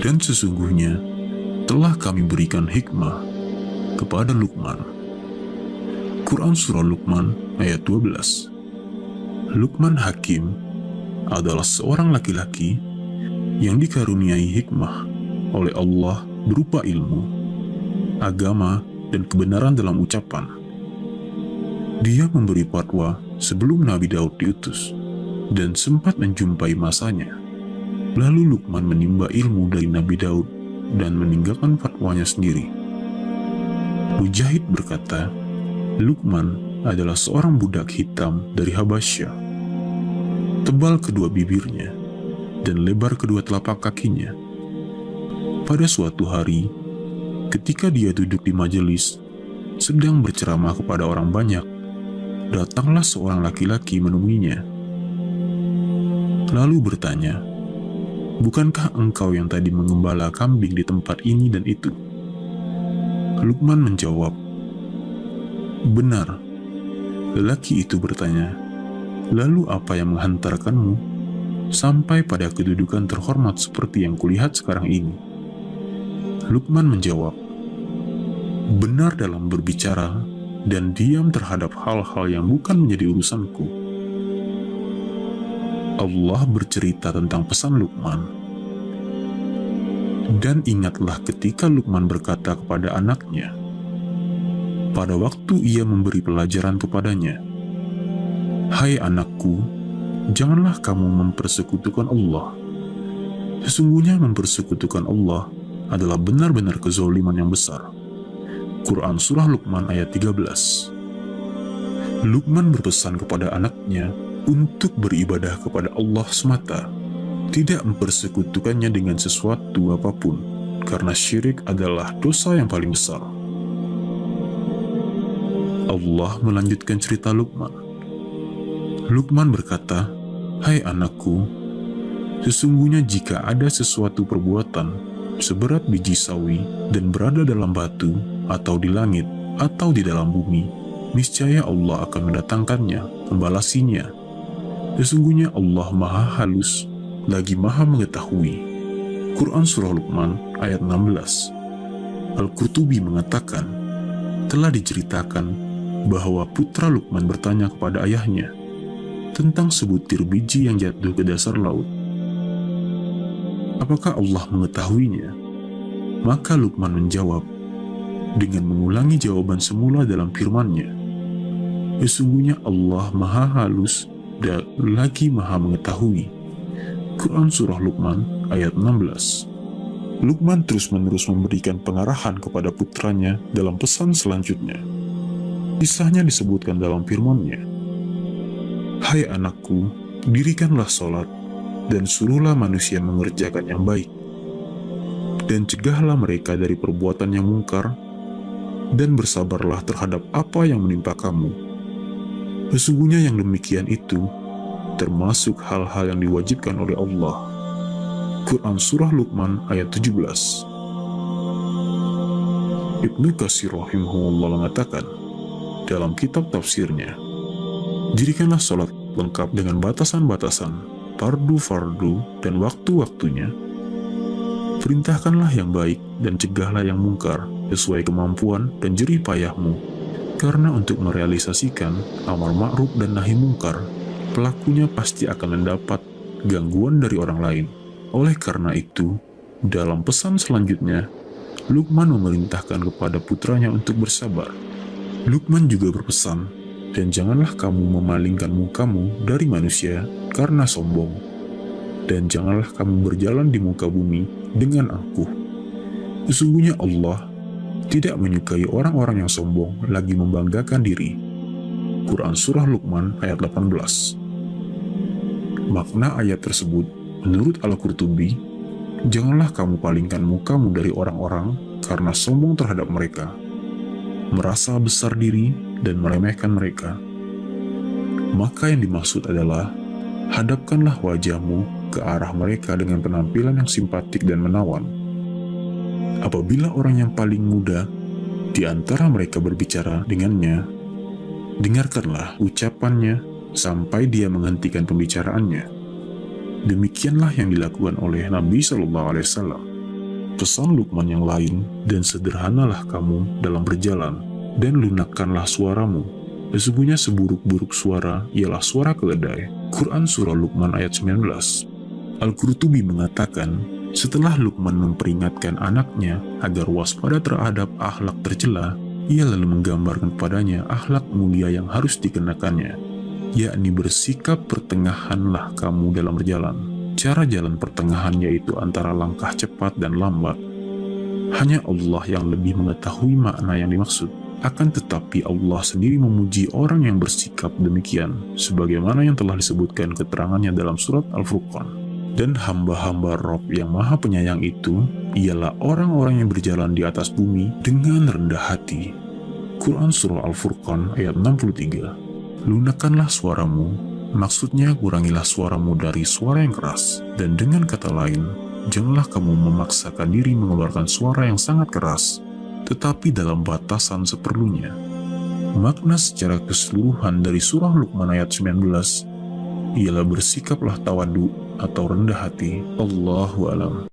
Dan sesungguhnya telah kami berikan hikmah kepada Luqman. Quran Surah Luqman ayat 12. Luqman Hakim adalah seorang laki-laki yang dikaruniai hikmah oleh Allah berupa ilmu, agama, dan kebenaran dalam ucapan. Dia memberi fatwa sebelum Nabi Daud diutus dan sempat menjumpai masanya. Lalu Luqman menimba ilmu dari Nabi Daud dan meninggalkan fatwanya sendiri. Mujahid berkata, Luqman adalah seorang budak hitam dari Habasyah. Tebal kedua bibirnya dan lebar kedua telapak kakinya. Pada suatu hari, ketika dia duduk di majelis, sedang berceramah kepada orang banyak, datanglah seorang laki-laki menemuinya. Lalu bertanya, "Bukankah engkau yang tadi mengembala kambing di tempat ini dan itu?" Luqman menjawab, "Benar." Lelaki itu bertanya, "Lalu apa yang menghantarkanmu sampai pada kedudukan terhormat seperti yang kulihat sekarang ini?" Luqman menjawab, "Benar dalam berbicara dan diam terhadap hal-hal yang bukan menjadi urusanku." Allah bercerita tentang pesan Luqman. Dan ingatlah ketika Luqman berkata kepada anaknya, pada waktu ia memberi pelajaran kepadanya, "Hai anakku, janganlah kamu mempersekutukan Allah. Sesungguhnya mempersekutukan Allah adalah benar-benar kezaliman yang besar." Quran Surah Luqman ayat 13. Luqman berpesan kepada anaknya untuk beribadah kepada Allah semata, tidak mempersekutukannya dengan sesuatu apapun, karena syirik adalah dosa yang paling besar. Allah melanjutkan cerita Luqman. Luqman berkata, "Hai anakku, sesungguhnya jika ada sesuatu perbuatan seberat biji sawi dan berada dalam batu, atau di langit, atau di dalam bumi, niscaya Allah akan mendatangkannya, membalasinya. Sesungguhnya Allah Maha Halus, lagi Maha Mengetahui." Quran Surah Luqman ayat 16. Al-Qurtubi mengatakan, telah diceritakan bahwa putra Luqman bertanya kepada ayahnya tentang sebutir biji yang jatuh ke dasar laut. Apakah Allah mengetahuinya? Maka Luqman menjawab dengan mengulangi jawaban semula dalam firman-Nya, "Sesungguhnya Allah Maha Halus dan lagi Maha Mengetahui." Quran Surah Luqman ayat 16. Luqman terus-menerus memberikan pengarahan kepada putranya dalam pesan selanjutnya. Kisahnya disebutkan dalam firman-Nya, "Hai anakku, dirikanlah sholat dan suruhlah manusia mengerjakan yang baik, dan cegahlah mereka dari perbuatan yang mungkar, dan bersabarlah terhadap apa yang menimpa kamu. Sesungguhnya yang demikian itu termasuk hal-hal yang diwajibkan oleh Allah." Quran Surah Luqman ayat 17. Ibnu Katsir rahimahullah mengatakan dalam kitab tafsirnya, "Dirikanlah sholat lengkap dengan batasan-batasan, fardu-fardu, dan waktu-waktunya. Perintahkanlah yang baik dan cegahlah yang mungkar sesuai kemampuan dan jerih payahmu, karena untuk merealisasikan amar ma'ruf dan nahi mungkar, pelakunya pasti akan mendapat gangguan dari orang lain. Oleh karena itu, dalam pesan selanjutnya, Luqman memerintahkan kepada putranya untuk bersabar. Luqman juga berpesan, dan janganlah kamu memalingkan mukamu dari manusia karena sombong, dan janganlah kamu berjalan di muka bumi dengan angkuh. Sesungguhnya Allah tidak menyukai orang-orang yang sombong lagi membanggakan diri. Quran Surah Luqman ayat 18. Makna ayat tersebut menurut Al-Qurtubi, janganlah kamu palingkan mukamu dari orang-orang karena sombong terhadap mereka, merasa besar diri dan meremehkan mereka. Maka yang dimaksud adalah, hadapkanlah wajahmu ke arah mereka dengan penampilan yang simpatik dan menawan. Apabila orang yang paling muda di antara mereka berbicara dengannya, dengarkanlah ucapannya sampai dia menghentikan pembicaraannya. Demikianlah yang dilakukan oleh Nabi SAW. Pesan Luqman yang lain, dan sederhanalah kamu dalam berjalan, dan lunakkanlah suaramu. Sesungguhnya seburuk-buruk suara ialah suara keledai. Quran Surah Luqman ayat 19. Al-Qurtubi mengatakan, setelah Luqman memperingatkan anaknya agar waspada terhadap akhlak tercela, ia lalu menggambarkan padanya akhlak mulia yang harus dikenakannya, yakni bersikap pertengahanlah kamu dalam berjalan. Cara jalan pertengahan yaitu antara langkah cepat dan lambat. Hanya Allah yang lebih mengetahui makna yang dimaksud. Akan tetapi Allah sendiri memuji orang yang bersikap demikian, sebagaimana yang telah disebutkan keterangannya dalam surat Al-Furqan. Dan hamba-hamba Rabb yang maha penyayang itu ialah orang-orang yang berjalan di atas bumi dengan rendah hati. Quran Surah Al-Furqan ayat 63. Lunakkanlah suaramu, maksudnya kurangilah suaramu dari suara yang keras. Dan dengan kata lain, janganlah kamu memaksakan diri mengeluarkan suara yang sangat keras, tetapi dalam batasan seperlunya. Makna secara keseluruhan dari surah Luqman ayat 19 ialah bersikaplah tawadu atau rendah hati. Allahu a'lam.